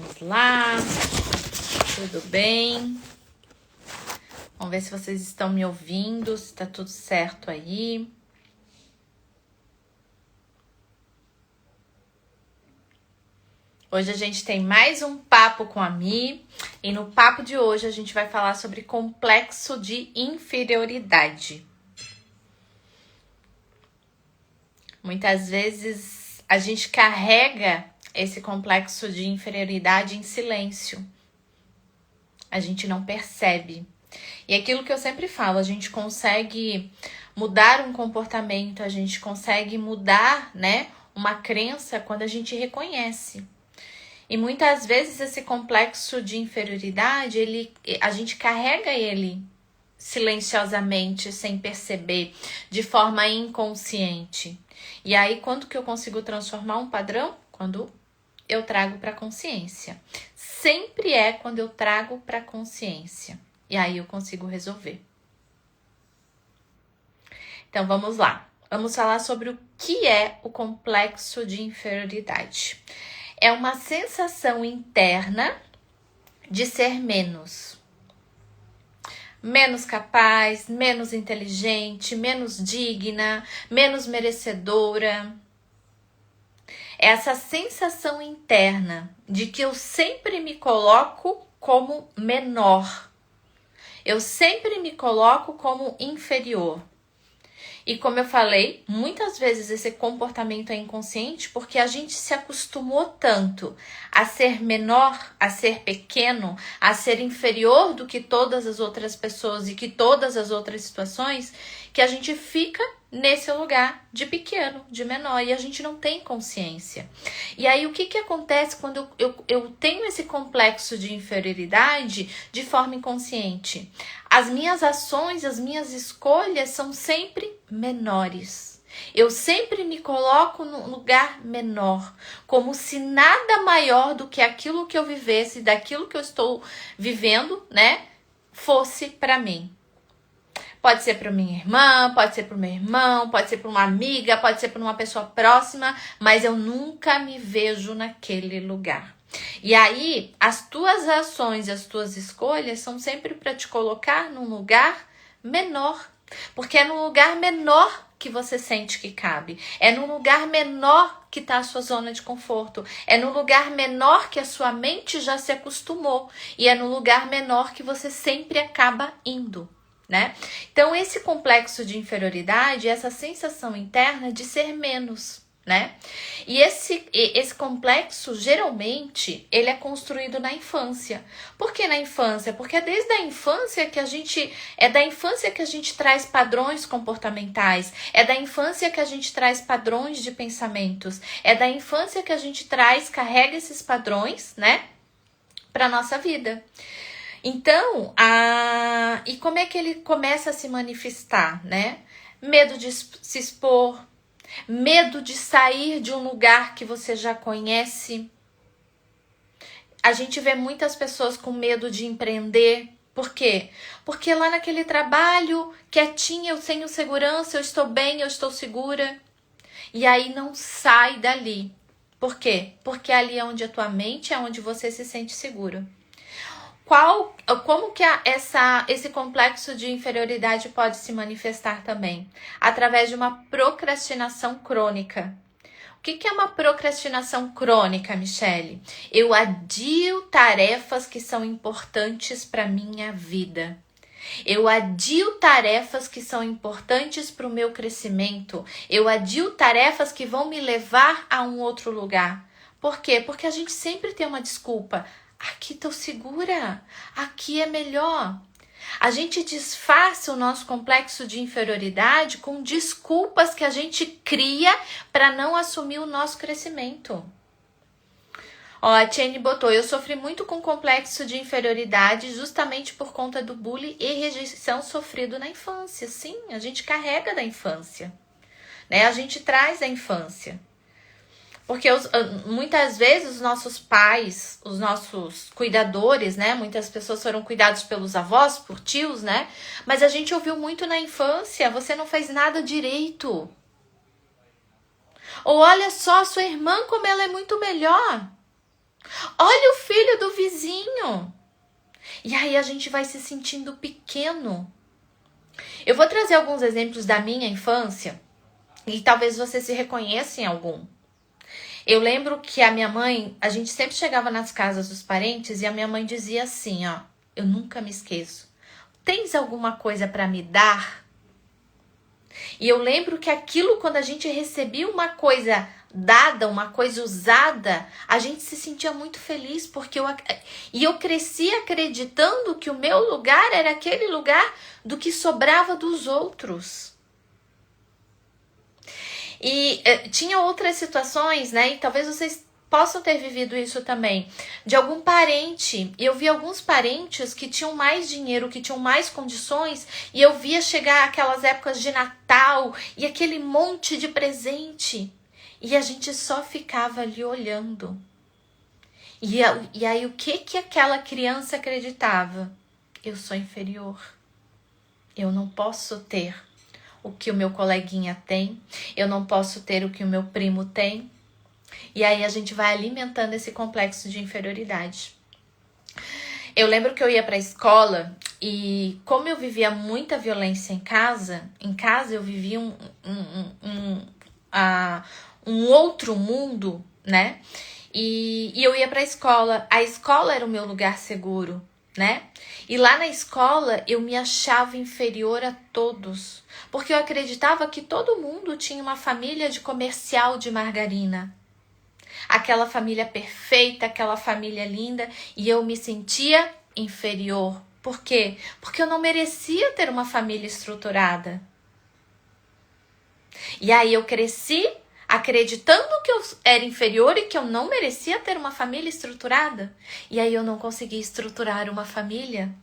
Vamos lá. Tudo bem? Vamos ver se vocês estão me ouvindo, se tá tudo certo aí. Hoje a gente tem mais um papo com a Mi, e no papo de hoje a gente vai falar sobre complexo de inferioridade. Muitas vezes a gente carrega esse complexo de inferioridade em silêncio. A gente não percebe. E aquilo que eu sempre falo, a gente consegue mudar um comportamento, a gente consegue mudar, né, uma crença quando a gente reconhece. E muitas vezes esse complexo de inferioridade, a gente carrega ele silenciosamente, sem perceber, de forma inconsciente. E aí, quando que eu consigo transformar um padrão? Quando eu trago para consciência. Sempre é quando eu trago para consciência. E aí eu consigo resolver. Então vamos lá. Vamos falar sobre o que é o complexo de inferioridade. É uma sensação interna de ser menos. Menos capaz, menos inteligente, menos digna, menos merecedora. Essa sensação interna de que eu sempre me coloco como menor. Eu sempre me coloco como inferior. E como eu falei, muitas vezes esse comportamento é inconsciente porque a gente se acostumou tanto a ser menor, a ser pequeno, a ser inferior do que todas as outras pessoas e que todas as outras situações, que a gente fica nesse lugar de pequeno, de menor, e a gente não tem consciência. E aí o que acontece quando eu tenho esse complexo de inferioridade de forma inconsciente? As minhas ações, as minhas escolhas são sempre menores. Eu sempre me coloco num lugar menor, como se nada maior do que aquilo que eu vivesse, daquilo que eu estou vivendo, né, fosse para mim. Pode ser para minha irmã, pode ser para o meu irmão, pode ser para uma amiga, pode ser para uma pessoa próxima, mas eu nunca me vejo naquele lugar. E aí, as tuas ações e as tuas escolhas são sempre para te colocar num lugar menor. Porque é num lugar menor que você sente que cabe. É num lugar menor que está a sua zona de conforto. É num lugar menor que a sua mente já se acostumou. E é num lugar menor que você sempre acaba indo, né? Então, esse complexo de inferioridade, essa sensação interna de ser menos, né? E esse complexo, geralmente, ele é construído na infância. Por que na infância? Porque é desde a infância que a gente traz padrões comportamentais, é da infância que a gente traz padrões de pensamentos, é da infância que a gente carrega esses padrões, né, para nossa vida. Então, e como é que ele começa a se manifestar, né? Medo de se expor, medo de sair de um lugar que você já conhece. A gente vê muitas pessoas com medo de empreender. Por quê? Porque lá naquele trabalho, quietinha, eu tenho segurança, eu estou bem, eu estou segura. E aí não sai dali. Por quê? Porque ali é onde a tua mente, é onde você se sente seguro. Como que esse complexo de inferioridade pode se manifestar também? Através de uma procrastinação crônica. O que é uma procrastinação crônica, Michele? Eu adio tarefas que são importantes para minha vida. Eu adio tarefas que são importantes para o meu crescimento. Eu adio tarefas que vão me levar a um outro lugar. Por quê? Porque a gente sempre tem uma desculpa. Aqui tô segura, aqui é melhor. A gente disfarça o nosso complexo de inferioridade com desculpas que a gente cria para não assumir o nosso crescimento. Ó, a Tiene botou, eu sofri muito com complexo de inferioridade justamente por conta do bullying e rejeição sofrido na infância. Sim, a gente carrega da infância, né? A gente traz da infância. Porque muitas vezes os nossos pais, os nossos cuidadores, né? Muitas pessoas foram cuidados pelos avós, por tios, né? Mas a gente ouviu muito na infância, você não fez nada direito. Ou olha só, sua irmã como ela é muito melhor. Olha o filho do vizinho. E aí a gente vai se sentindo pequeno. Eu vou trazer alguns exemplos da minha infância e talvez você se reconheça em algum. Eu lembro que a minha mãe, a gente sempre chegava nas casas dos parentes e a minha mãe dizia assim, ó, eu nunca me esqueço. Tens alguma coisa para me dar? E eu lembro que aquilo, quando a gente recebia uma coisa dada, uma coisa usada, a gente se sentia muito feliz, porque eu cresci acreditando que o meu lugar era aquele lugar do que sobrava dos outros. E tinha outras situações, né? E talvez vocês possam ter vivido isso também, de algum parente. Eu vi alguns parentes que tinham mais dinheiro, que tinham mais condições, e eu via chegar aquelas épocas de Natal e aquele monte de presente. E a gente só ficava ali olhando. E aí o que aquela criança acreditava? Eu sou inferior. Eu não posso ter o que o meu coleguinha tem. Eu não posso ter o que o meu primo tem. E aí a gente vai alimentando esse complexo de inferioridade. Eu lembro que eu ia para a escola e como eu vivia muita violência em casa eu vivia um outro mundo, né? E eu ia para a escola era o meu lugar seguro, né? E lá na escola eu me achava inferior a todos, porque eu acreditava que todo mundo tinha uma família de comercial de margarina. Aquela família perfeita, aquela família linda, e eu me sentia inferior. Por quê? Porque eu não merecia ter uma família estruturada. E aí eu cresci acreditando que eu era inferior e que eu não merecia ter uma família estruturada. E aí eu não consegui estruturar uma família.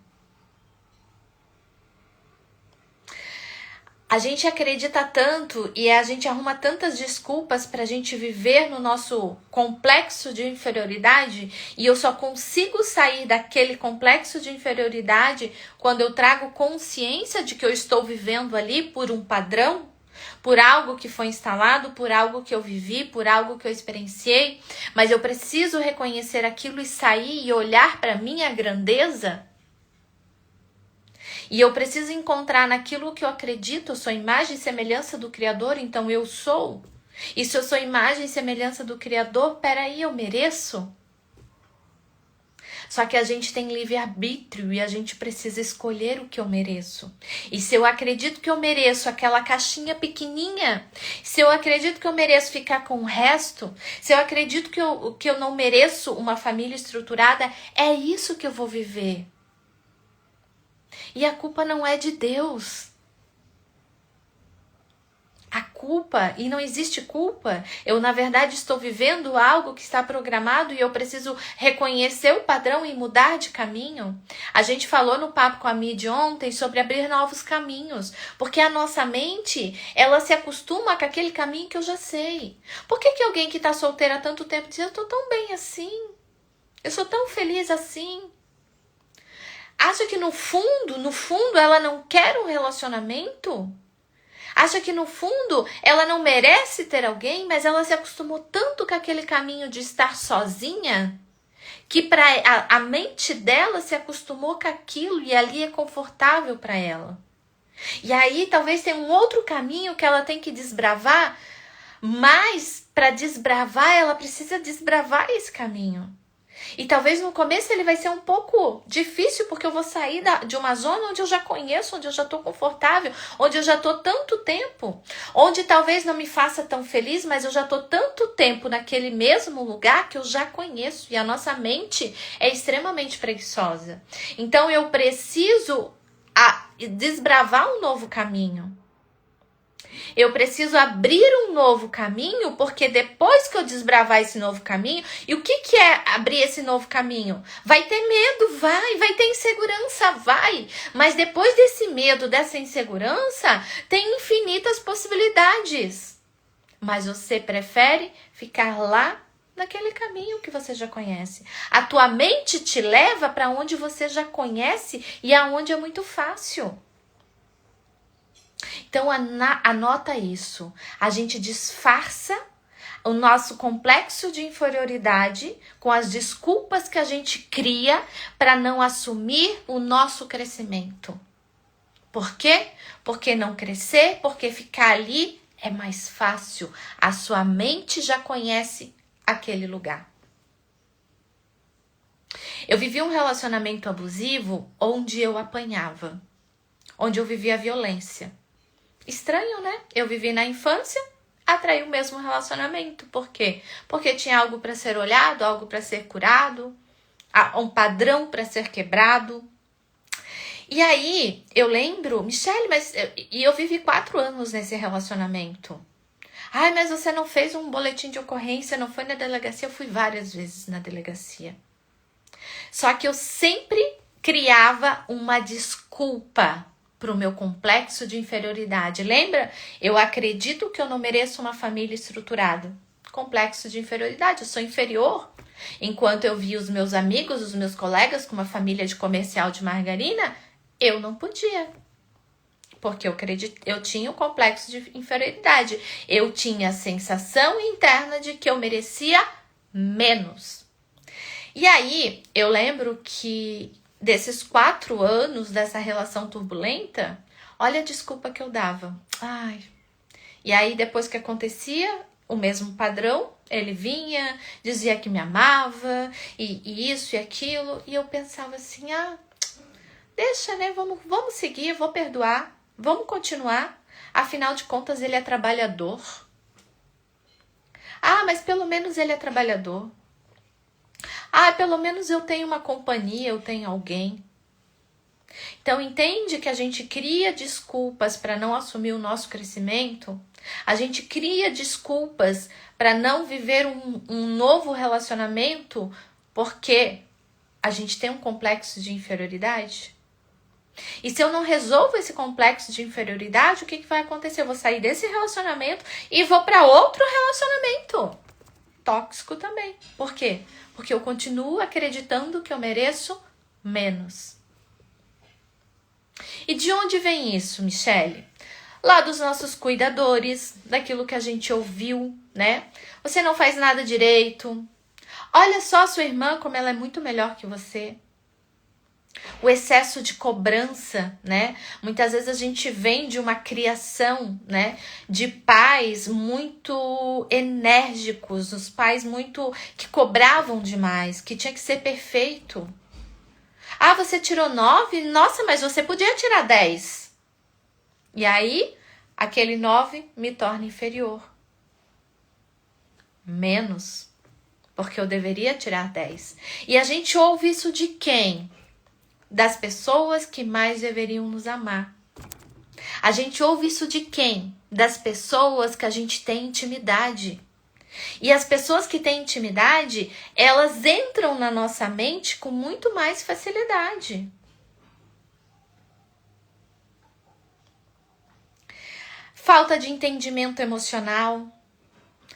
A gente acredita tanto e a gente arruma tantas desculpas pra gente viver no nosso complexo de inferioridade, e eu só consigo sair daquele complexo de inferioridade quando eu trago consciência de que eu estou vivendo ali por um padrão, por algo que foi instalado, por algo que eu vivi, por algo que eu experienciei, mas eu preciso reconhecer aquilo e sair e olhar para minha grandeza. E eu preciso encontrar naquilo que eu acredito, eu sou imagem e semelhança do Criador, então eu sou. E se eu sou imagem e semelhança do Criador, peraí, eu mereço? Só que a gente tem livre-arbítrio e a gente precisa escolher o que eu mereço. E se eu acredito que eu mereço aquela caixinha pequenininha, se eu acredito que eu mereço ficar com o resto, se eu acredito que eu não mereço uma família estruturada, é isso que eu vou viver. E a culpa não é de Deus. A culpa, e não existe culpa, eu na verdade estou vivendo algo que está programado e eu preciso reconhecer o padrão e mudar de caminho. A gente falou no papo com a Mid ontem sobre abrir novos caminhos, porque a nossa mente, ela se acostuma com aquele caminho que eu já sei. Por que alguém que está solteira há tanto tempo diz, eu estou tão bem assim, eu sou tão feliz assim? Acha que no fundo, ela não quer um relacionamento? Acha que no fundo ela não merece ter alguém, mas ela se acostumou tanto com aquele caminho de estar sozinha, que para a mente dela se acostumou com aquilo e ali é confortável para ela. E aí talvez tenha um outro caminho que ela tem que desbravar, mas para desbravar ela precisa desbravar esse caminho. E talvez no começo ele vai ser um pouco difícil, porque eu vou sair de uma zona onde eu já conheço, onde eu já estou confortável, onde eu já estou tanto tempo, onde talvez não me faça tão feliz, mas eu já estou tanto tempo naquele mesmo lugar que eu já conheço. E a nossa mente é extremamente preguiçosa. Então eu preciso desbravar um novo caminho. Eu preciso abrir um novo caminho, porque depois que eu desbravar esse novo caminho, e o que é abrir esse novo caminho? Vai ter medo, vai ter insegurança, vai. Mas depois desse medo, dessa insegurança, tem infinitas possibilidades. Mas você prefere ficar lá naquele caminho que você já conhece. A tua mente te leva para onde você já conhece e aonde é muito fácil. Então anota isso. A gente disfarça o nosso complexo de inferioridade com as desculpas que a gente cria para não assumir o nosso crescimento. Por quê? Porque não crescer, porque ficar ali é mais fácil. A sua mente já conhece aquele lugar. Eu vivi um relacionamento abusivo onde eu apanhava, onde eu vivia violência. Estranho, né? Eu vivi na infância, atraí o mesmo relacionamento. Por quê? Porque tinha algo para ser olhado, algo para ser curado, um padrão para ser quebrado. E aí, eu lembro, Michele, eu vivi 4 anos nesse relacionamento. Ai, mas você não fez um boletim de ocorrência, não foi na delegacia? Eu fui várias vezes na delegacia. Só que eu sempre criava uma desculpa para o meu complexo de inferioridade. Lembra? Eu acredito que eu não mereço uma família estruturada. Complexo de inferioridade, eu sou inferior. Enquanto eu via os meus amigos, os meus colegas com uma família de comercial de margarina, eu não podia. Porque eu tinha o complexo de inferioridade. Eu tinha a sensação interna de que eu merecia menos. E aí, eu lembro que desses 4 anos dessa relação turbulenta, olha a desculpa que eu dava. Ai. E aí, depois que acontecia o mesmo padrão, ele vinha, dizia que me amava, e isso e aquilo, e eu pensava assim, deixa, né, vamos seguir, vou perdoar, vamos continuar, afinal de contas ele é trabalhador. Mas pelo menos ele é trabalhador. Pelo menos eu tenho uma companhia, eu tenho alguém. Então, entende que a gente cria desculpas para não assumir o nosso crescimento? A gente cria desculpas para não viver um novo relacionamento porque a gente tem um complexo de inferioridade? E se eu não resolvo esse complexo de inferioridade, o que vai acontecer? Eu vou sair desse relacionamento e vou para outro relacionamento tóxico também. Por quê? Porque eu continuo acreditando que eu mereço menos. E de onde vem isso, Michele? Lá dos nossos cuidadores, daquilo que a gente ouviu, né? Você não faz nada direito. Olha só a sua irmã como ela é muito melhor que você. O excesso de cobrança, né? Muitas vezes a gente vem de uma criação, né? De pais muito enérgicos, os pais muito que cobravam demais, que tinha que ser perfeito. Você tirou 9? Nossa, mas você podia tirar 10. E aí, aquele 9 me torna inferior. Menos. Porque eu deveria tirar 10. E a gente ouve isso de quem? Das pessoas que mais deveriam nos amar. A gente ouve isso de quem? Das pessoas que a gente tem intimidade. E as pessoas que têm intimidade, elas entram na nossa mente com muito mais facilidade. Falta de entendimento emocional.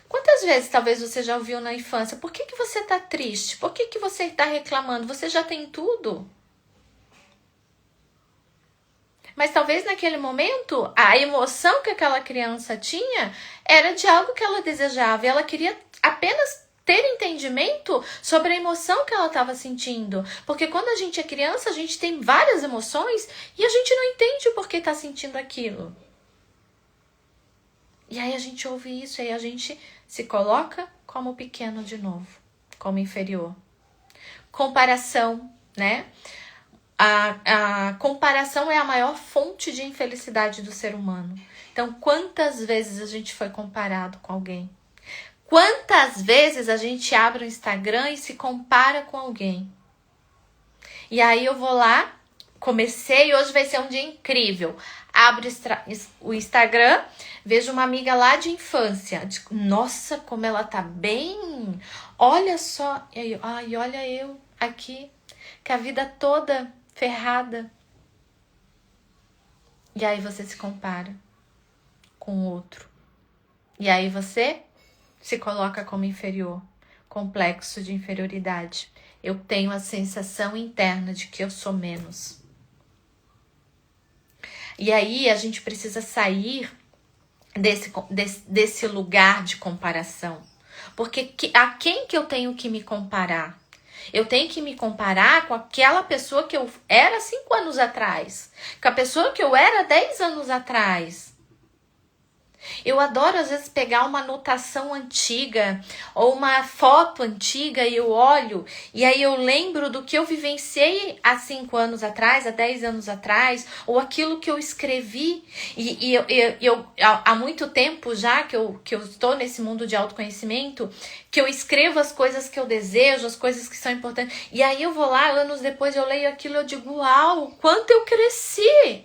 Quantas vezes talvez você já ouviu na infância? Por que você está triste? Por que você está reclamando? Você já tem tudo? Mas talvez naquele momento, a emoção que aquela criança tinha era de algo que ela desejava. E ela queria apenas ter entendimento sobre a emoção que ela estava sentindo. Porque quando a gente é criança, a gente tem várias emoções e a gente não entende o porquê está sentindo aquilo. E aí a gente ouve isso, e aí a gente se coloca como pequeno de novo, como inferior. Comparação, né? A comparação é a maior fonte de infelicidade do ser humano. Então, quantas vezes a gente foi comparado com alguém? Quantas vezes a gente abre o Instagram e se compara com alguém? E aí eu vou lá, comecei, hoje vai ser um dia incrível. Abro o Instagram, vejo uma amiga lá de infância. Digo, nossa, como ela tá bem! Olha só! E aí, olha eu aqui, que a vida toda ferrada. E aí você se compara com o outro. E aí você se coloca como inferior. Complexo de inferioridade. Eu tenho a sensação interna de que eu sou menos. E aí a gente precisa sair desse lugar de comparação. Porque a quem que eu tenho que me comparar? Eu tenho que me comparar com aquela pessoa que eu era 5 anos atrás, com a pessoa que eu era 10 anos atrás. Eu adoro, às vezes, pegar uma anotação antiga ou uma foto antiga e eu olho e aí eu lembro do que eu vivenciei há 5 anos atrás, há 10 anos atrás, ou aquilo que eu escrevi. E eu há muito tempo já que eu estou nesse mundo de autoconhecimento, que eu escrevo as coisas que eu desejo, as coisas que são importantes. E aí eu vou lá, anos depois eu leio aquilo e eu digo, uau, quanto eu cresci!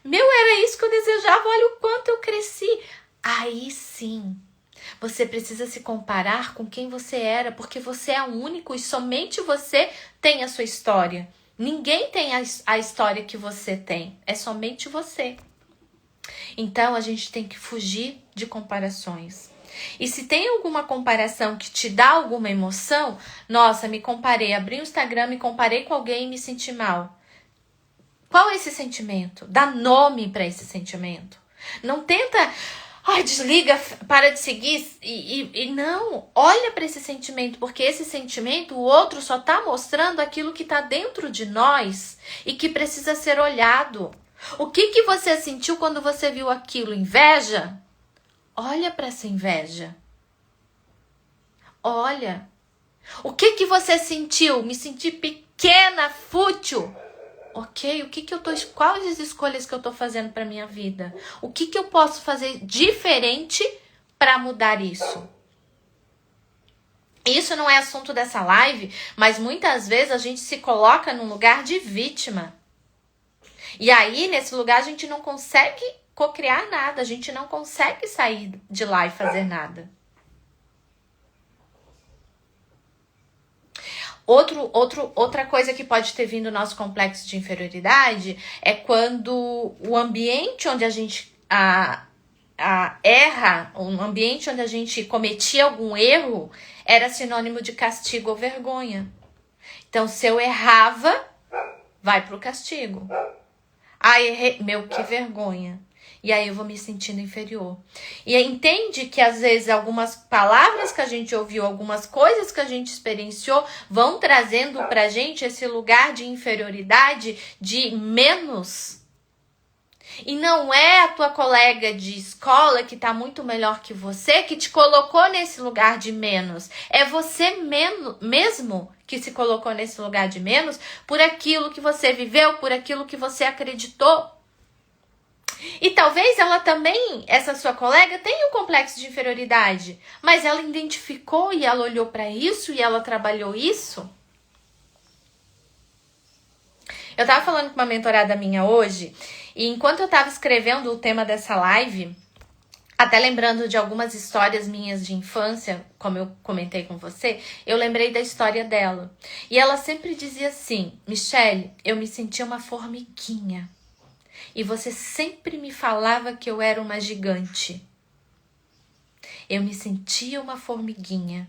Meu, era isso que eu desejava, olha o quanto eu cresci. Aí sim, você precisa se comparar com quem você era, porque você é único e somente você tem a sua história. Ninguém tem a história que você tem, é somente você. Então a gente tem que fugir de comparações. E se tem alguma comparação que te dá alguma emoção, nossa, me comparei, abri o Instagram, me comparei com alguém e me senti mal. Qual é esse sentimento? Dá nome para esse sentimento. Não tenta, desliga, para de seguir e não. Olha para esse sentimento, porque esse sentimento, o outro só está mostrando aquilo que está dentro de nós e que precisa ser olhado. O que você sentiu quando você viu aquilo? Inveja? Olha para essa inveja. Olha. O que você sentiu? Me senti pequena, fútil. Ok, quais as escolhas que eu tô fazendo para minha vida? O que eu posso fazer diferente para mudar isso? Isso não é assunto dessa live, mas muitas vezes a gente se coloca num lugar de vítima. E aí, nesse lugar, a gente não consegue cocriar nada, a gente não consegue sair de lá e fazer nada. Outra coisa que pode ter vindo do nosso complexo de inferioridade é quando o ambiente onde a gente erra, um ambiente onde a gente cometia algum erro, era sinônimo de castigo ou vergonha. Então, se eu errava, vai pro castigo. Errei, meu, que vergonha. E aí eu vou me sentindo inferior. E entende que às vezes algumas palavras que a gente ouviu, algumas coisas que a gente experienciou, vão trazendo pra gente esse lugar de inferioridade, de menos. E não é a tua colega de escola que tá muito melhor que você que te colocou nesse lugar de menos. É você mesmo que se colocou nesse lugar de menos por aquilo que você viveu, por aquilo que você acreditou. E talvez ela também, essa sua colega, tenha um complexo de inferioridade, mas ela identificou e ela olhou para isso e ela trabalhou isso. Eu tava falando com uma mentorada minha hoje, e enquanto eu tava escrevendo o tema dessa live, até lembrando de algumas histórias minhas de infância, como eu comentei com você, eu lembrei da história dela. E ela sempre dizia assim, Michele, eu me sentia uma formiguinha. E você sempre me falava que eu era uma gigante. Eu me sentia uma formiguinha.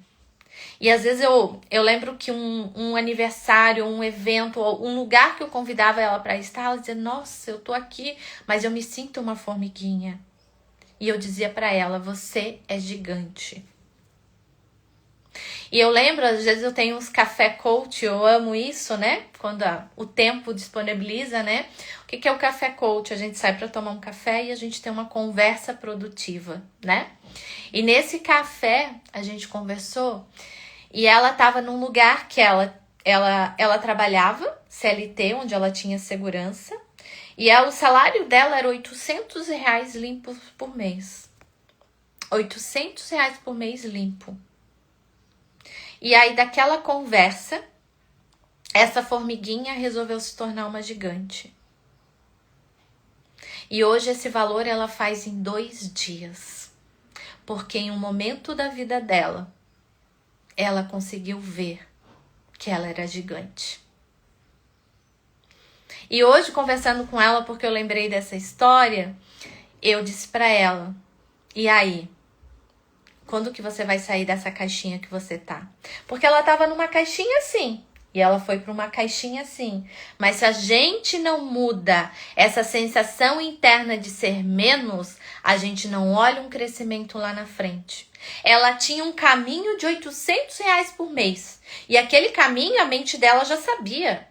E às vezes eu lembro que um aniversário, um evento, um lugar que eu convidava ela para estar, ela dizia, nossa, eu tô aqui, mas eu me sinto uma formiguinha. E eu dizia para ela, você é gigante. E eu lembro, às vezes eu tenho uns café coach, eu amo isso, né? Quando o tempo disponibiliza, né? O que é o café coach? A gente sai para tomar um café e a gente tem uma conversa produtiva, né? E nesse café a gente conversou e ela estava num lugar que ela trabalhava, CLT, onde ela tinha segurança, e o salário dela era R$800 limpos por mês. R$800 por mês limpo. E aí, daquela conversa, essa formiguinha resolveu se tornar uma gigante. E hoje esse valor ela faz em 2 dias. Porque em um momento da vida dela, ela conseguiu ver que ela era gigante. E hoje, conversando com ela, porque eu lembrei dessa história, eu disse pra ela, e aí? Quando que você vai sair dessa caixinha que você tá? Porque ela tava numa caixinha assim. E ela foi para uma caixinha assim. Mas se a gente não muda essa sensação interna de ser menos, A gente não olha um crescimento lá na frente. Ela tinha um caminho de R$ 800 por mês. E aquele caminho, a mente dela já sabia.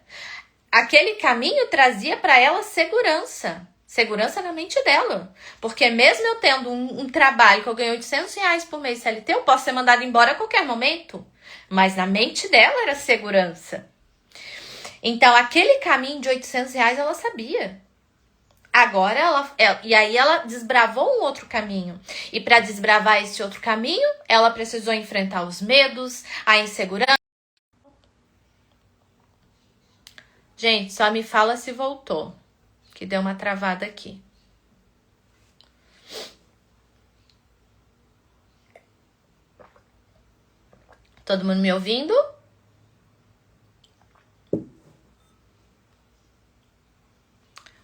Aquele caminho trazia para ela segurança. Segurança na mente dela. Porque mesmo eu tendo um trabalho que eu ganho R$ 800 por mês CLT, eu posso ser mandada embora a qualquer momento. Mas na mente dela era segurança. Então, aquele caminho de R$ 800 ela sabia. Agora, e aí ela desbravou um outro caminho. E para desbravar esse outro caminho, ela precisou enfrentar os medos, a insegurança. Gente, só me fala se voltou, que deu uma travada aqui. Todo mundo me ouvindo?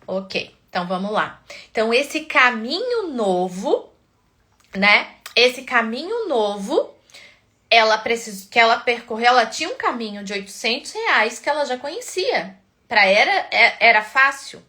Ok, então vamos lá. Então, esse caminho novo, né? Esse caminho novo, que ela percorreu, ela tinha um caminho de R$ 800 que ela já conhecia. Era fácil.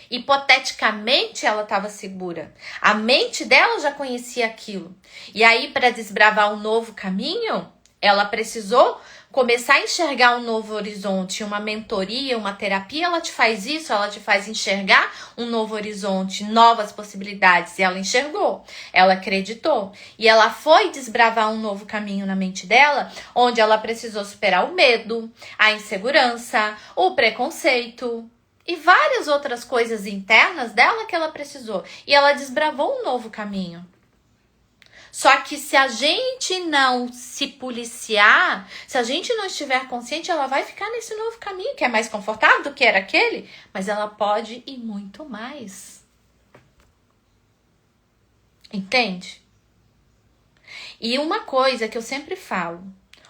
Hipoteticamente, ela estava segura. A mente dela já conhecia aquilo. E aí, para desbravar um novo caminho, ela precisou começar a enxergar um novo horizonte. Uma mentoria, uma terapia, ela te faz isso, ela te faz enxergar um novo horizonte, novas possibilidades. E ela enxergou, ela acreditou. E ela foi desbravar um novo caminho na mente dela, onde ela precisou superar o medo, a insegurança, o preconceito e várias outras coisas internas dela que ela precisou. E ela desbravou um novo caminho. Só que se a gente não se policiar, se a gente não estiver consciente, ela vai ficar nesse novo caminho, que é mais confortável do que era aquele, mas ela pode ir muito mais. Entende? E uma coisa que eu sempre falo,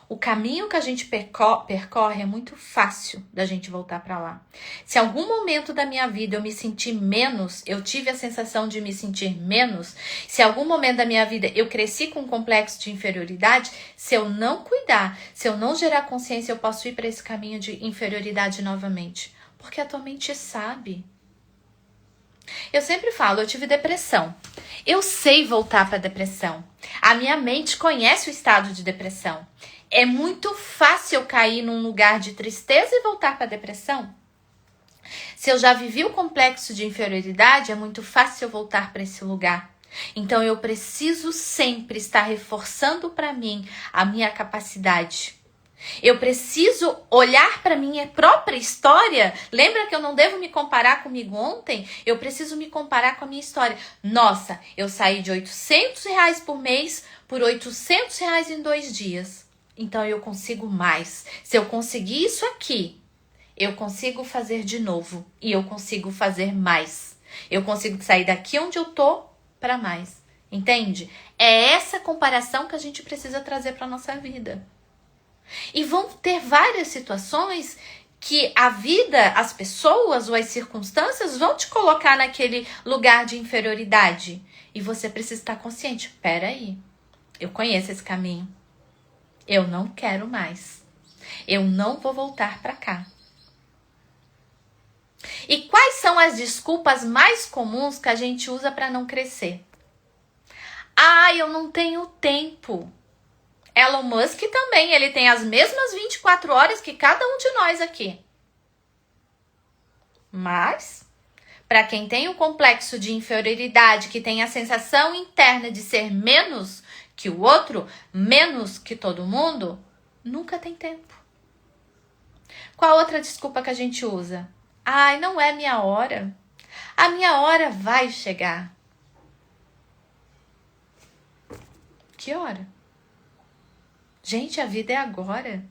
o caminho que a gente percorre é muito fácil da gente voltar para lá. Se algum momento da minha vida eu me senti menos, eu tive a sensação de me sentir menos, se algum momento da minha vida eu cresci com um complexo de inferioridade, se eu não cuidar, se eu não gerar consciência, eu posso ir para esse caminho de inferioridade novamente. Porque a tua mente sabe. Eu sempre falo, eu tive depressão. Eu sei voltar para depressão. A minha mente conhece o estado de depressão. É muito fácil eu cair num lugar de tristeza e voltar para depressão. Se eu já vivi o complexo de inferioridade, é muito fácil eu voltar para esse lugar. Então eu preciso sempre estar reforçando para mim a minha capacidade. Eu preciso olhar para minha própria história. Lembra que eu não devo me comparar comigo ontem? Eu preciso me comparar com a minha história. Nossa, eu saí de R$ 800 por mês por R$ 800 em 2 dias. Então eu consigo mais. Se eu conseguir isso aqui, eu consigo fazer de novo. E eu consigo fazer mais. Eu consigo sair daqui onde eu tô para mais. Entende? É essa comparação que a gente precisa trazer para nossa vida. E vão ter várias situações que a vida, as pessoas ou as circunstâncias vão te colocar naquele lugar de inferioridade. E você precisa estar consciente. Peraí, eu conheço esse caminho. Eu não quero mais. Eu não vou voltar para cá. E quais são as desculpas mais comuns que a gente usa para não crescer? Ah, eu não tenho tempo. Elon Musk também, ele tem as mesmas 24 horas que cada um de nós aqui. Mas, para quem tem o complexo de inferioridade, que tem a sensação interna de ser menos que o outro, menos que todo mundo, nunca tem tempo. Qual outra desculpa que a gente usa? Ai, não é minha hora. A minha hora vai chegar. Que hora? Gente, a vida é agora.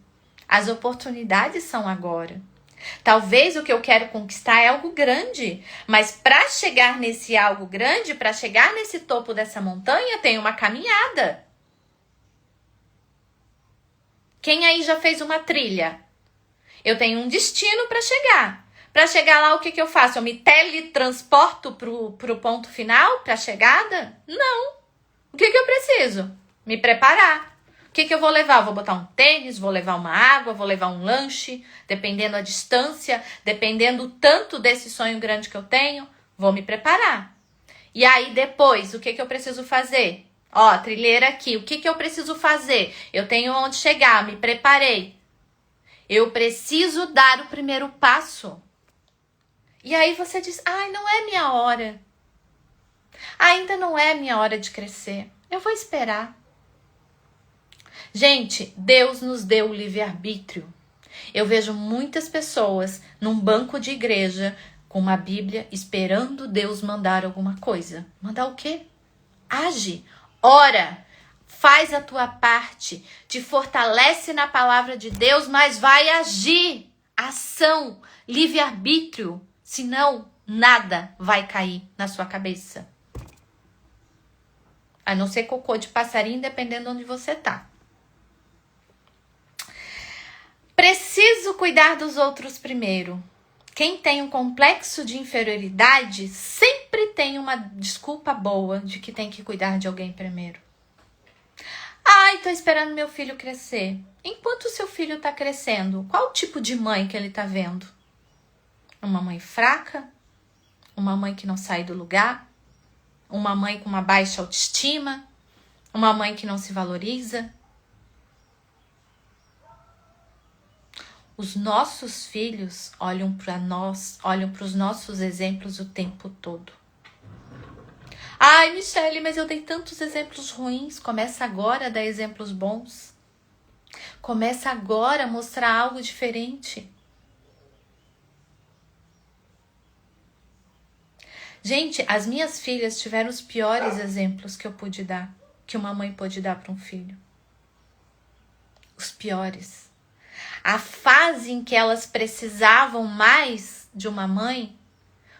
As oportunidades são agora. Talvez o que eu quero conquistar é algo grande, mas para chegar nesse algo grande, para chegar nesse topo dessa montanha, tem uma caminhada. Quem aí já fez uma trilha? Eu tenho um destino para chegar. Para chegar lá, o que eu faço? Eu me teletransporto pro ponto final, para a chegada? Não. O que eu preciso? Me preparar. O que eu vou levar? Eu vou botar um tênis, vou levar uma água, vou levar um lanche, dependendo da distância, dependendo tanto desse sonho grande que eu tenho, vou me preparar. E aí depois, o que eu preciso fazer? Ó, trilheira aqui, o que eu preciso fazer? Eu tenho onde chegar, me preparei. Eu preciso dar o primeiro passo. E aí você diz, ai, não é minha hora. Ainda não é minha hora de crescer. Eu vou esperar. Gente, Deus nos deu o livre-arbítrio. Eu vejo muitas pessoas num banco de igreja com uma Bíblia esperando Deus mandar alguma coisa. Mandar o quê? Age, ora, faz a tua parte, te fortalece na palavra de Deus, mas vai agir. Ação, livre-arbítrio, senão nada vai cair na sua cabeça. A não ser cocô de passarinho, dependendo de onde você tá. Preciso cuidar dos outros primeiro. Quem tem um complexo de inferioridade sempre tem uma desculpa boa de que tem que cuidar de alguém primeiro. Ai, tô esperando meu filho crescer. Enquanto o seu filho tá crescendo, qual tipo de mãe que ele tá vendo? Uma mãe fraca? Uma mãe que não sai do lugar? Uma mãe com uma baixa autoestima? Uma mãe que não se valoriza? Os nossos filhos olham para nós, olham para os nossos exemplos o tempo todo. Ai, Michele, mas eu dei tantos exemplos ruins. Começa agora a dar exemplos bons. Começa agora a mostrar algo diferente. Gente, as minhas filhas tiveram os piores exemplos que eu pude dar, que uma mãe pode dar para um filho. Os piores. A fase em que elas precisavam mais de uma mãe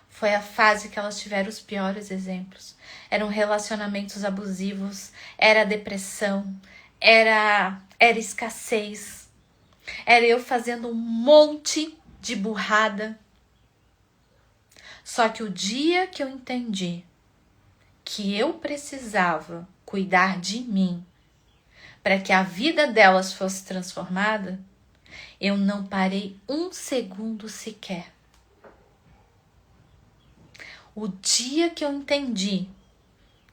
foi a fase que elas tiveram os piores exemplos. Eram relacionamentos abusivos, era depressão, era escassez. Era eu fazendo um monte de burrada. Só que o dia que eu entendi que eu precisava cuidar de mim para que a vida delas fosse transformada, eu não parei um segundo sequer. O dia que eu entendi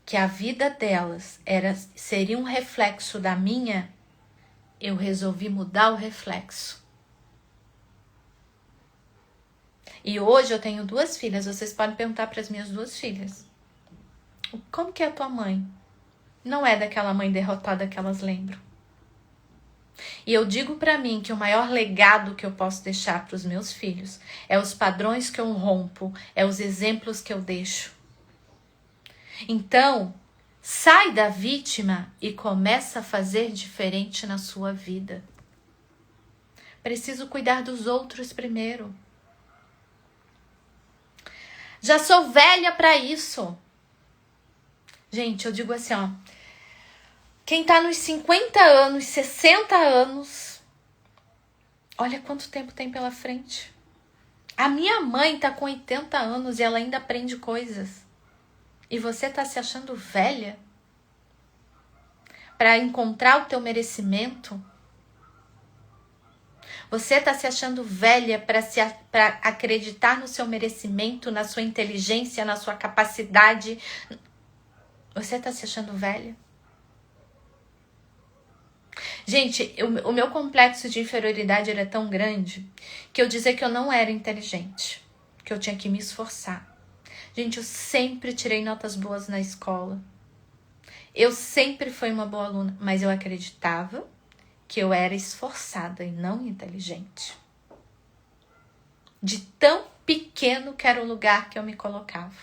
que a vida delas seria um reflexo da minha, eu resolvi mudar o reflexo. E hoje eu tenho 2 filhas. Vocês podem perguntar para as minhas 2 filhas: como que é a tua mãe? Não é daquela mãe derrotada que elas lembram. E eu digo para mim que o maior legado que eu posso deixar para os meus filhos é os padrões que eu rompo, é os exemplos que eu deixo. Então, sai da vítima e começa a fazer diferente na sua vida. Preciso cuidar dos outros primeiro. Já sou velha para isso. Gente, eu digo assim, ó. Quem tá nos 50 anos, 60 anos, olha quanto tempo tem pela frente. A minha mãe tá com 80 anos e ela ainda aprende coisas. E você tá se achando velha para encontrar o teu merecimento? Você tá se achando velha para acreditar no seu merecimento, na sua inteligência, na sua capacidade? Você tá se achando velha? Gente, o meu complexo de inferioridade era tão grande que eu dizia que eu não era inteligente, que eu tinha que me esforçar. Gente, eu sempre tirei notas boas na escola. Eu sempre fui uma boa aluna, mas eu acreditava que eu era esforçada e não inteligente. De tão pequeno que era o lugar que eu me colocava.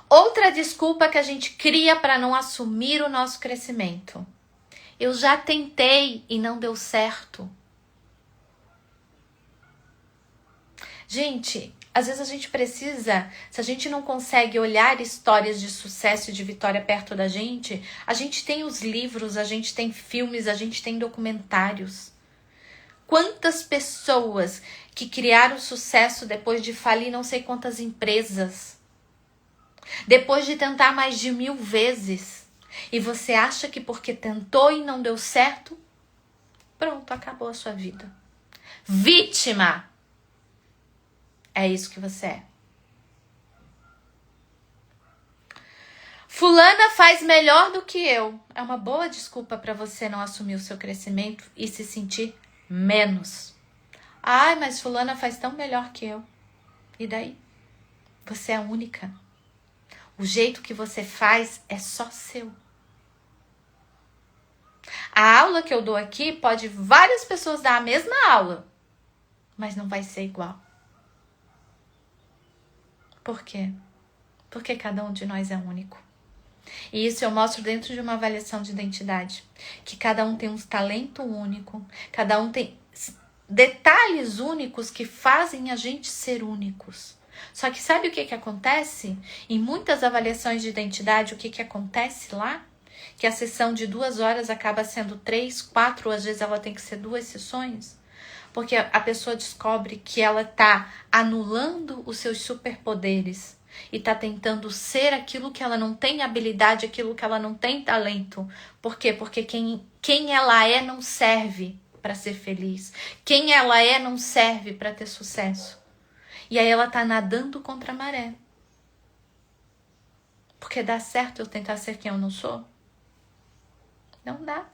Outra desculpa que a gente cria para não assumir o nosso crescimento. Eu já tentei e não deu certo. Gente, às vezes a gente precisa, se a gente não consegue olhar histórias de sucesso e de vitória perto da gente, a gente tem os livros, a gente tem filmes, a gente tem documentários. Quantas pessoas que criaram sucesso depois de falir não sei quantas empresas, depois de tentar mais de 1000 vezes, e você acha que porque tentou e não deu certo, pronto, acabou a sua vida. Vítima! É isso que você é. Fulana faz melhor do que eu. É uma boa desculpa para você não assumir o seu crescimento e se sentir menos. Ai, mas fulana faz tão melhor que eu. E daí? Você é única. O jeito que você faz é só seu. A aula que eu dou aqui pode várias pessoas dar a mesma aula, mas não vai ser igual. Por quê? Porque cada um de nós é único. E isso eu mostro dentro de uma avaliação de identidade. Que cada um tem um talento único, cada um tem detalhes únicos que fazem a gente ser únicos. Só que sabe o que acontece? Em muitas avaliações de identidade, o que acontece lá? Que a sessão de 2 horas acaba sendo 3, 4, às vezes ela tem que ser 2 sessões. Porque a pessoa descobre que ela está anulando os seus superpoderes e está tentando ser aquilo que ela não tem habilidade, aquilo que ela não tem talento. Por quê? Porque quem ela é não serve para ser feliz. Quem ela é não serve para ter sucesso. E aí ela está nadando contra a maré. Porque dá certo eu tentar ser quem eu não sou? Não dá.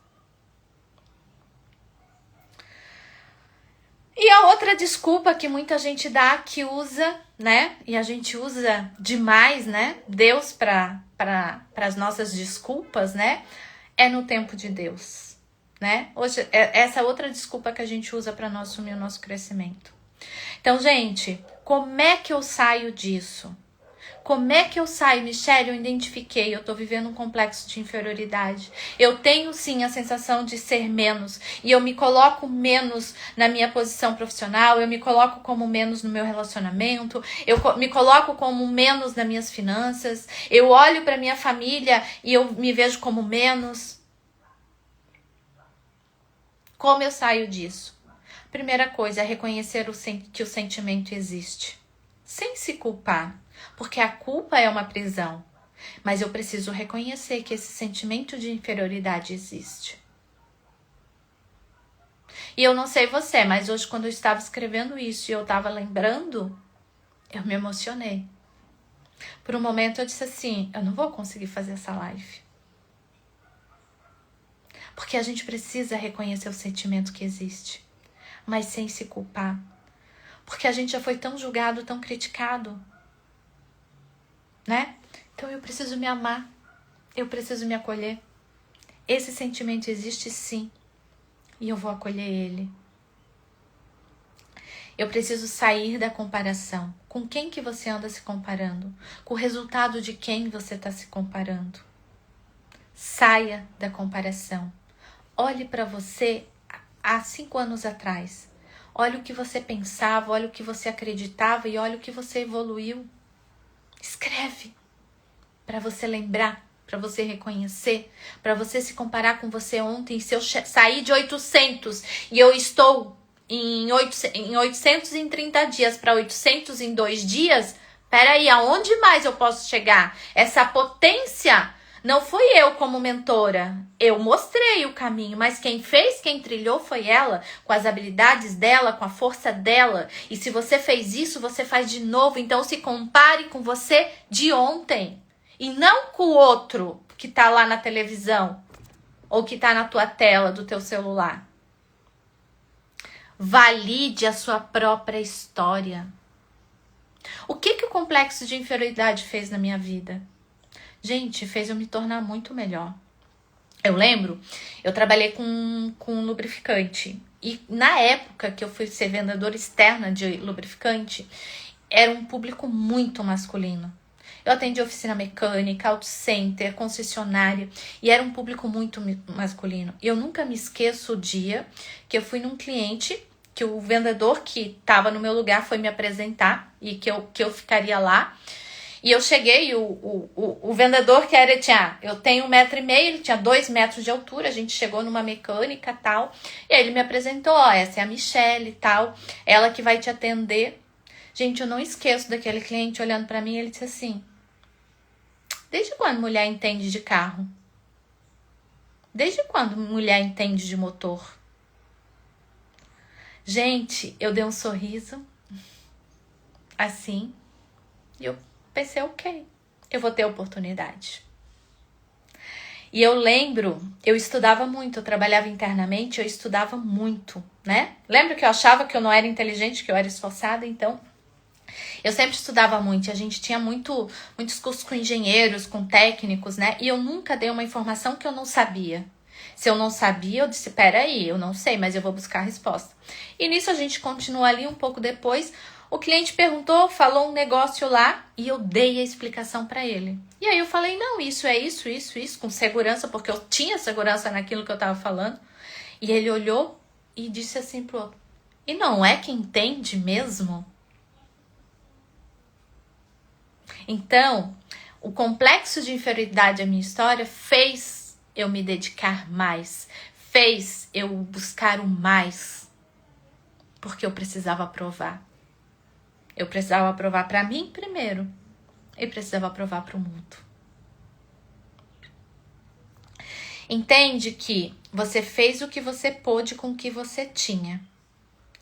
E a outra desculpa que muita gente dá, que usa, né? E a gente usa demais, né? Deus para as nossas desculpas, né? É no tempo de Deus, né? Hoje, essa outra desculpa que a gente usa para não assumir o nosso crescimento. Então, gente, como é que eu saio disso? Como é que eu saio, Michelle? Eu identifiquei, eu tô vivendo um complexo de inferioridade. Eu tenho sim a sensação de ser menos. E eu me coloco menos na minha posição profissional, eu me coloco como menos no meu relacionamento, eu me coloco como menos nas minhas finanças, eu olho pra minha família e eu me vejo como menos. Como eu saio disso? Primeira coisa é reconhecer que o sentimento existe, sem se culpar. Porque a culpa é uma prisão. Mas eu preciso reconhecer que esse sentimento de inferioridade existe. E eu não sei você, mas hoje quando eu estava escrevendo isso e eu estava lembrando, eu me emocionei. Por um momento eu disse assim, eu não vou conseguir fazer essa live. Porque a gente precisa reconhecer o sentimento que existe, mas sem se culpar. Porque a gente já foi tão julgado, tão criticado. Né? Então eu preciso me amar, eu preciso me acolher. Esse sentimento existe sim, e eu vou acolher ele. Eu preciso sair da comparação. Com quem que você anda se comparando? Com o resultado de quem você está se comparando? Saia da comparação. Olhe para você há 5 anos atrás. Olhe o que você pensava, olhe o que você acreditava e olhe o que você evoluiu. Escreve para você lembrar, para você reconhecer, para você se comparar com você ontem. Se eu sair de 800 e eu estou em 830 dias para 800 em 2 dias, peraí, aonde mais eu posso chegar? Essa potência não fui eu como mentora, eu mostrei o caminho, mas quem fez, quem trilhou foi ela, com as habilidades dela, com a força dela. E se você fez isso, você faz de novo. Então se compare com você de ontem e não com o outro que tá lá na televisão ou que tá na tua tela do teu celular. Valide a sua própria história. O que o complexo de inferioridade fez na minha vida? Gente, fez eu me tornar muito melhor. Eu lembro, eu trabalhei com lubrificante. E na época que eu fui ser vendedora externa de lubrificante, era um público muito masculino. Eu atendi oficina mecânica, auto center, concessionária, e era um público muito masculino. E eu nunca me esqueço o dia que eu fui num cliente, que o vendedor que estava no meu lugar foi me apresentar, e que eu ficaria lá. E eu cheguei, o vendedor que era, eu tenho 1,5 metro, ele tinha 2 metros de altura, a gente chegou numa mecânica e tal, e aí ele me apresentou, essa é a Michelle e tal, ela que vai te atender. Gente, eu não esqueço daquele cliente olhando pra mim, ele disse assim, desde quando mulher entende de carro? Desde quando mulher entende de motor? Gente, eu dei um sorriso, assim, e eu pensei, ok, eu vou ter oportunidade. E eu lembro, eu estudava muito, eu trabalhava internamente, eu estudava muito, né? Lembra que eu achava que eu não era inteligente, que eu era esforçada? Então, eu sempre estudava muito. A gente tinha muitos cursos com engenheiros, com técnicos, né? E eu nunca dei uma informação que eu não sabia. Se eu não sabia, eu disse, peraí, eu não sei, mas eu vou buscar a resposta. E nisso a gente continua ali um pouco depois. O cliente perguntou, falou um negócio lá e eu dei a explicação para ele. E aí eu falei, não, isso é isso, com segurança, porque eu tinha segurança naquilo que eu tava falando. E ele olhou e disse assim pro outro, e não é que entende mesmo? Então, o complexo de inferioridade da minha história fez eu me dedicar mais, fez eu buscar o mais, porque eu precisava provar. Eu precisava provar para mim primeiro e precisava provar para o mundo. Entende que você fez o que você pôde com o que você tinha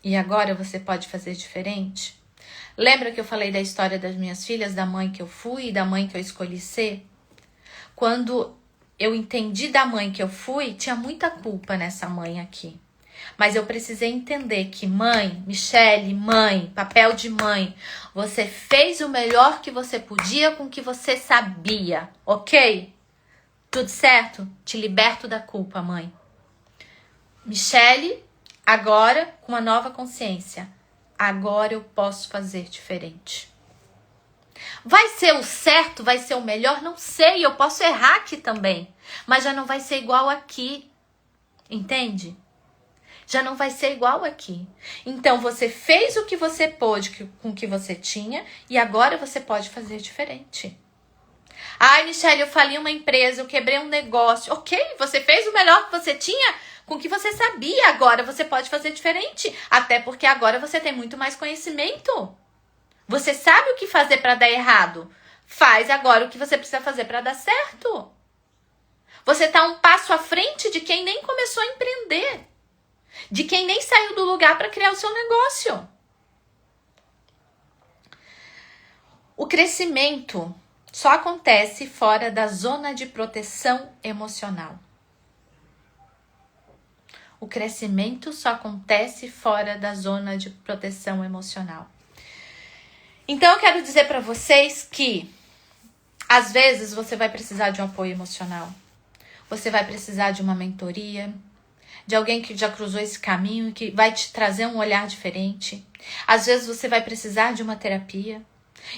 e agora você pode fazer diferente? Lembra que eu falei da história das minhas filhas, da mãe que eu fui e da mãe que eu escolhi ser? Quando eu entendi da mãe que eu fui, tinha muita culpa nessa mãe aqui. Mas eu precisei entender que mãe, Michele, mãe, papel de mãe, você fez o melhor que você podia com o que você sabia, ok? Tudo certo? Te liberto da culpa, mãe. Michele, agora com uma nova consciência. Agora eu posso fazer diferente. Vai ser o certo? Vai ser o melhor? Não sei, eu posso errar aqui também. Mas já não vai ser igual aqui. Entende? Já não vai ser igual aqui. Então, você fez o que você pôde com o que você tinha e agora você pode fazer diferente. Ai, Michele, eu falei uma empresa, eu quebrei um negócio. Ok, você fez o melhor que você tinha com o que você sabia. Agora você pode fazer diferente. Até porque agora você tem muito mais conhecimento. Você sabe o que fazer para dar errado. Faz agora o que você precisa fazer para dar certo. Você está um passo à frente de quem nem começou a empreender. De quem nem saiu do lugar para criar o seu negócio. O crescimento só acontece fora da zona de proteção emocional. O crescimento só acontece fora da zona de proteção emocional. Então eu quero dizer para vocês que às vezes você vai precisar de um apoio emocional. Você vai precisar de uma mentoria, de alguém que já cruzou esse caminho e que vai te trazer um olhar diferente. Às vezes você vai precisar de uma terapia.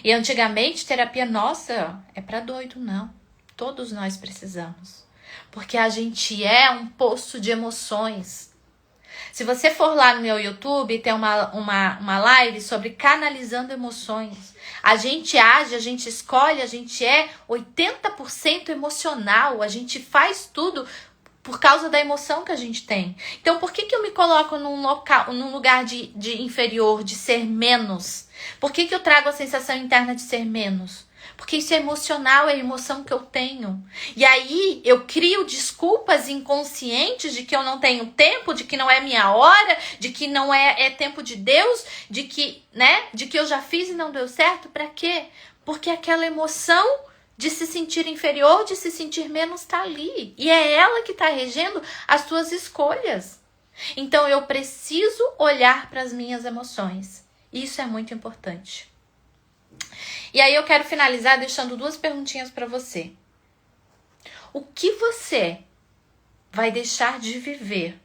E antigamente terapia, nossa, é para doido, não. Todos nós precisamos. Porque a gente é um poço de emoções. Se você for lá no meu YouTube, tem uma live sobre canalizando emoções. A gente age, a gente escolhe, a gente é 80% emocional. A gente faz tudo por causa da emoção que a gente tem. Então, por que eu me coloco num lugar de inferior, de ser menos? Por que eu trago a sensação interna de ser menos? Porque isso é emocional, é a emoção que eu tenho. E aí eu crio desculpas inconscientes de que eu não tenho tempo, de que não é minha hora, de que não é tempo de Deus, de que eu já fiz e não deu certo. Pra quê? Porque aquela emoção de se sentir inferior, de se sentir menos, tá ali. E é ela que tá regendo as suas escolhas. Então eu preciso olhar para as minhas emoções. Isso é muito importante. E aí eu quero finalizar deixando 2 perguntinhas para você. O que você vai deixar de viver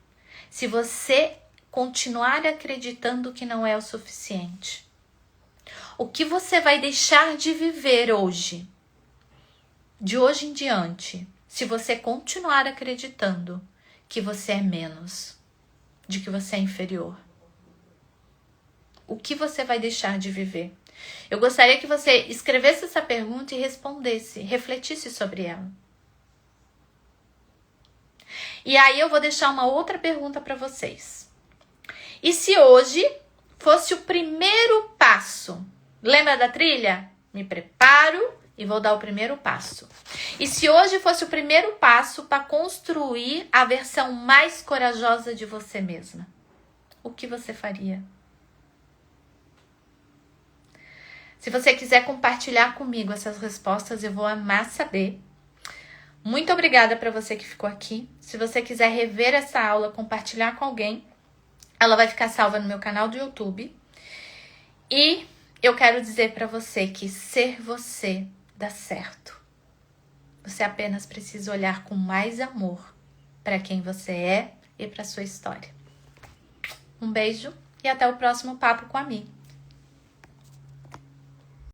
se você continuar acreditando que não é o suficiente? O que você vai deixar de viver hoje, de hoje em diante, se você continuar acreditando que você é menos, de que você é inferior? O que você vai deixar de viver? Eu gostaria que você escrevesse essa pergunta e respondesse, refletisse sobre ela. E aí eu vou deixar uma outra pergunta para vocês. E se hoje fosse o primeiro passo? Lembra da trilha? Me preparo e vou dar o primeiro passo. E se hoje fosse o primeiro passo para construir a versão mais corajosa de você mesma? O que você faria? Se você quiser compartilhar comigo essas respostas, eu vou amar saber. Muito obrigada para você que ficou aqui. Se você quiser rever essa aula, compartilhar com alguém, ela vai ficar salva no meu canal do YouTube. E eu quero dizer para você que ser você dá certo. Você apenas precisa olhar com mais amor para quem você é e para sua história. Um beijo e até o próximo Papo com a Mi.